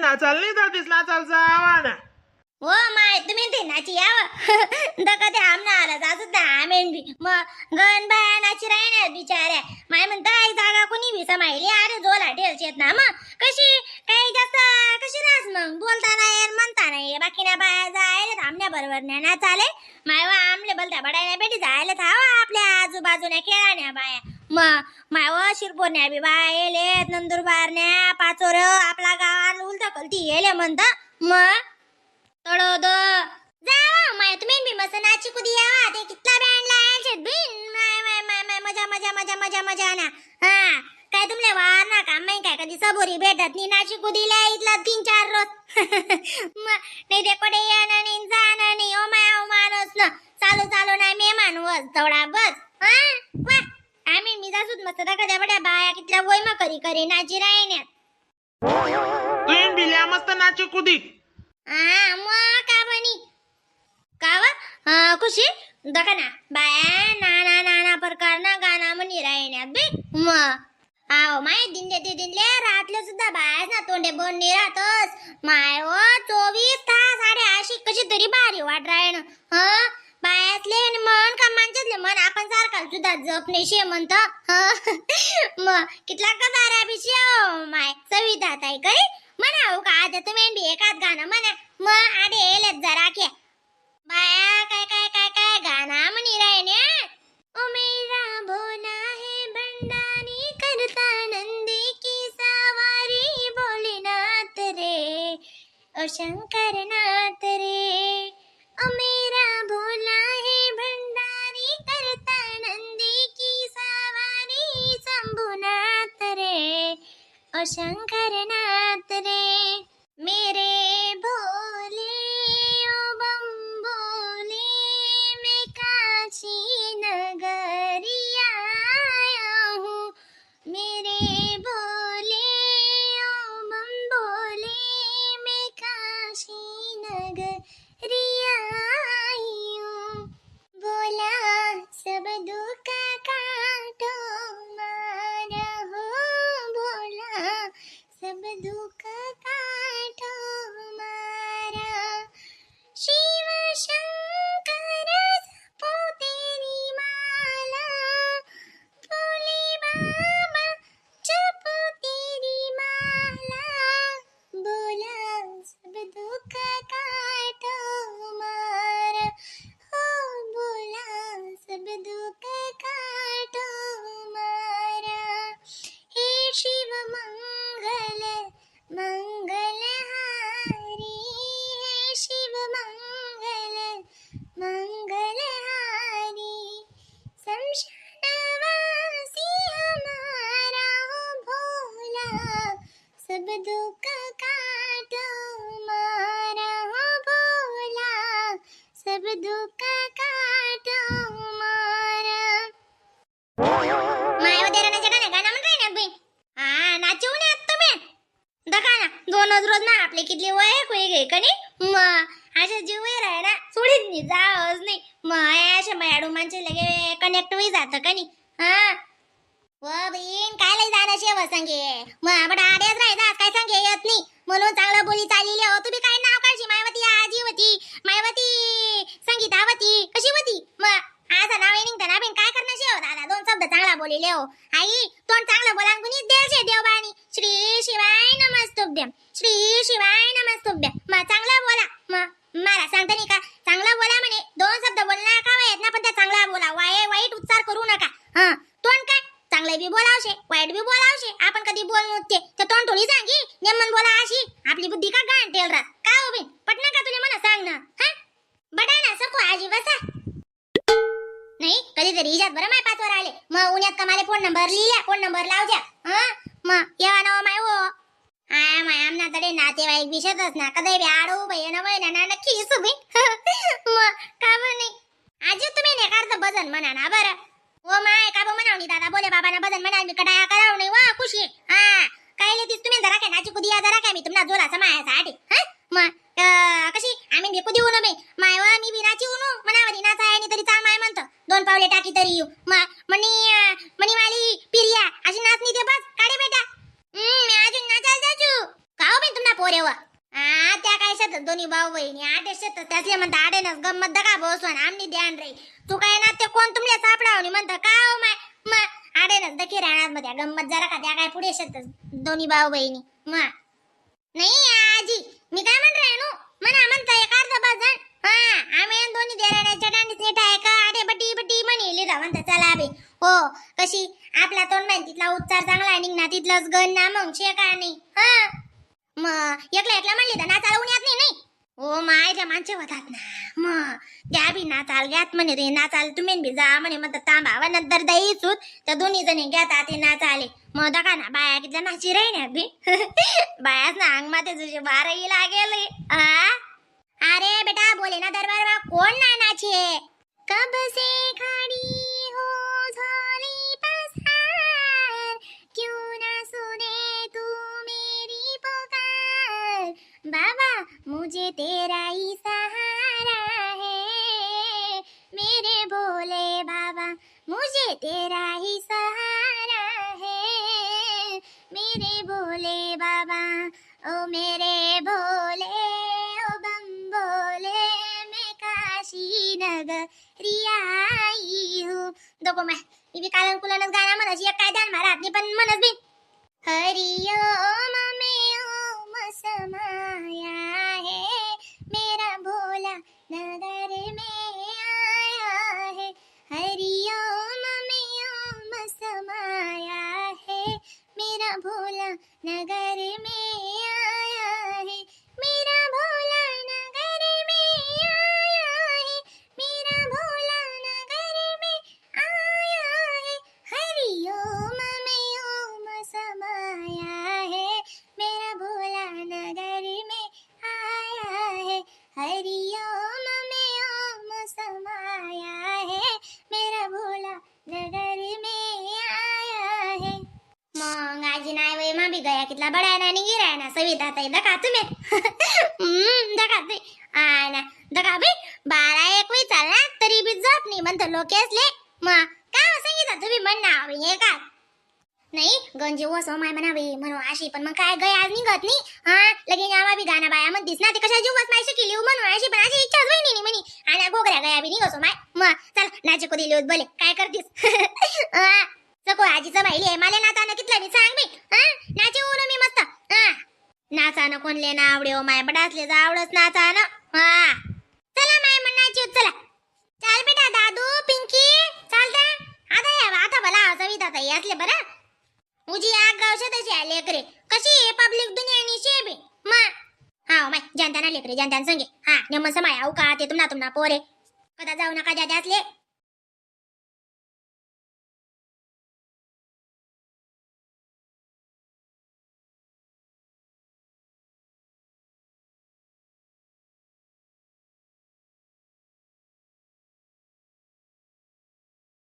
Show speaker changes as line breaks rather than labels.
नाचाल नाही जातीस नाचाल जावा ना
हो माय तुम्ही ते नाची यावं दका ते आमना आला जात आमेन बी मग गण बाया नाची राहणार बिचाऱ्या माय म्हणता एक जागा कोणी बी समायली अरे झोला ठेवशेत ना मग कशी काही जास्त कशी नाच मग बोलता नाही म्हणता नाही बाकी ना बाया जायला आमल्या बरोबर नाही ना चाले माय वा आमले बोलता बडायला बेटी जायला थावा आपल्या आजूबाजूने खेळाण्या बाया मग माय व शिरपोरण्या बी बाया येलेत नंदुरबारण्या पाचोर आपला गावाला उलटा कलती येले म्हणता मग तळोद जावा माय तुम्ही बी मस्त नाची कुदी यावा ते कितला बँड लायचेत बिन माय माय माय माय मजा मजा मजा मजा मजा ना हा काय तुमले वार ना काम नाही काय कधी सबोरी भेटत नी नाची कुदीला इथला 3-4 रोज नाही ते कडे येणं नाही जाणं नाही ओ माणूस ना चालू चालू नाही मेहमान वस तेवढा बस हा वा आम्ही मी जासूत मस्त दाखा बड्या बाया कितल्या वय मग करी नाची राहण्यात
तुम्ही बिल्या मस्त नाची कुदी
मग का बनी कावा खुशी दका ना बाया नाना नाना प्रकार ना गाना म्हणी राहण्यात बे मग आओ माय दिनले रातले सुद्धा बाया ना तोंडे बोंडे राहतस माय ओ 24 तास साडे अशी कशी तरी भारी वाट राहण बायातले मन का माणसातले मन आपण सारखा सुद्धा जपणे शे म्हणत मग कितला का बारा बिशी माय सविता ताई करी म्हणाव का आता तुम्ही बी एकाच गाणं म्हणा मग आडे येलेत जरा के बाया काय काय काय काय गाणं म्हणी राहिने ओ मेरा भोला है बंडानी करता नंदी की सवारी भोलेनाथ रे ओ शंकर नाथ रे ओ मेरा भोला है भंडारी करता नंदी की सवारी शंभुनाथ रे ओ शंकर नाथ रे मेरे भोले ओ बम भोले मैं काशी नगरिया आया हूँ मेरे भोले ओ बम भोले मैं काशी नगरिया आई हूँ बोला सब दुख काटो मारा हो बोला सब दुख काटो मारा शिव शंकर जपो तेरी माला भोले बाबा जपो तेरी माला बोला सब दुख काटो मारा हो बोला सब दुख काटो मारा हे शिव मंगल मंगल हारी हे शिव मंगल मंगल हारी शमशानवासी हमारा हो भोला सब दुख काटो मारा हो भोला सब दुख काटो मारा माय वगैरे गाणं म्हण रे ना बाई हा नाचू ना तुम्ही दका ना 2 रोज ना आपले कितली वय कोई गे कनी मग अशा जीव राह ना सोडीत नाही जावच नाही मग अशा मॅडम माणसे लगे कनेक्ट होई जातं कनी हा व बहीण काय लई जाणं शेव सांगे मग बट आडेच राहायचा काय सांगे येत नाही म्हणून चांगलं बोली चाललेली हो तुम्ही काय नाव काढशी मायवती आजी होती मायवती संगीतावती कशी होती मग असं नाव येईन तर नाबिन काय करणार शेव दादा 2 शब्द चांगला बोलिले हो आई तोंड चांगलं बोला कुणी देवशे देवबाणी श्री शिवाय नमस्तुभ्यम श्री शिवाय नमस्तुभ्यम मग चांगला बोला मग मला सांगता नाही का चांगला बोला म्हणे 2 शब्द बोलणार का येत ना पण त्या चांगला बोला वाईट उच्चार करू नका तोंड काय चांगले बी बोलावशे वाईट बी बोलावशे आपण कधी बोलू ते तोंड थोडी सांगी नेमन बोला अशी आपली बुद्धी का गाण टेल रात का उभी पटना का तुला मला सांग ना बडाय ना सको आजी बसा नाही कधीतरी इजात बरं माय 5 वर आले मग उन्यात कमाले फोन नंबर लिहिल्या फोन नंबर लावजा मग येवा ना माय हो माय आमना तडे नातेवाईक विषयच ना कधी बी आडो भय ना वय ना नक्की सुबी मग का बरं नाही आजी तुम्ही ने करता भजन म्हणा ना बरं ओ माय का म्हणावणी दादा बोले बाबांना भजन म्हणाल मी कटाया कराव नाही वा खुशी काय लेतीस तुम्ही जरा काय नाची कुदिया जरा काय मी तुम्हाला जोला समायासाठी मग कशी आम्ही बी कुदी उनो बे माय वा मी बी नाची उनो मनावरी नाचा आणि तरी चाल माय म्हणतो 2 पावले टाकी तरी येऊ मनी वाली पिरिया अशी नाचनी ते बस काढे बेटा मी अजून नाचायला जाजू काव बे तुम्हाला पोरे व त्या काय शेतात दोन्ही भाऊ बहिणी आठे शेतात त्यासले म्हणता आडेनच गंमत दका बसवान आमनी ध्यान राही तू काय ना ते कोण तुमल्या सापडावणी म्हणतं का हो माय आडेनच दखी राहणार मध्ये गंमत जरा का त्या काय पुढे शेतात दोन्ही भाऊ बहिणी नाही आजी मी काय म्हण राहिनो म्हणता एक अर्धा बाजन आम्ही दोन्ही देराण्याच्या दांडीत नीट आहे का आडे बटी बटी म्हणली म्हणता चला बे हो कशी आपला तोंड तिथला उच्चार चांगला निघणार तिथलंच गण ना मग शे का नाही मग एकला म्हणली तर नाचाला उन्यात नाही हो मायच्या माणसे होतात ना मग त्या बी नाचाल घ्यात म्हणे रे नाचाल तुम्ही बी जा म्हणे म्हणतात तांबा नंतर दही सूत त्या दोन्ही जणी घेतात ते नाचाले मग दका ना बाया किती नाची राही ना बी बायाच ना अंग माते तुझे बाराही लागेल अरे बेटा बोले ना दरबार में कोण ना नाचे कब से खड़ी हो झाली पसार क्यों ना सुने तू मेरी पुकार बाबा मुझे तेरा ही सहारा है मेरे भोले बाबा मुझे तेरा ही सहारा है मेरे भोले बाबा ओ मेरे भोले ओ बम बोले मैं काशी नगरी आई हूँ देखो मैं भी कालन कुलनच गाणं म्हणायची एक काय ध्यान मारा आपली पण म्हणत बी हरि ओम में ओम समाया है मेरा भोला नगर में आया है हरि ओम में ओम समाया है मेरा भोला नगर में आया है मेरा भोला नगर में आया है मेरा भोला नगर में आया है हरि ओम में ओम समाया है मेरा भोला नगर में आया है हरि ओम में ओम समाया है मेरा भोला नगर में आया है मग आजी नाही वय मा बी गया कितला बडा ना निगी राय ना सविता ताई दका तुम्ही दका ते ना दका बी 12-1 वय चालला तरी बी झोप नाही म्हणतो लोकेसले मग का सांगितलं तुम्ही म्हणणं हवी हे का नाही गंजी वसो माय म्हणावी म्हणून अशी पण मग काय गय आज निघत नाही लगेच आवा बी गाणं बाया म्हणतीस ना ते कशा जीवच मायशी केली म्हणून अशी पण अशी इच्छाच होई नाही म्हणी आणि गोगऱ्या गया बी निघसो माय मग चल नाचे को दिली बोले काय करतीस सको आजीचं माहिली आहे मला नाचानं कितला मी सांग मी नाचे उर मी मस्त नाचानं कोणले ना आवडे हो माय बडासले आवडच नाचानं चला माय म्हण नाची चला चाल बेटा दादू पिंकी चालता आता भला सविता ताई असले बरं उजी आग गावशे तशी आहे लेकरे कशी आहे पब्लिक दुनियानी शे बी हाव माय जनताना लेकरे जनतान संगे नेमन समय आऊ का ते तुमना पोरे कदा जाऊ नका द्या असले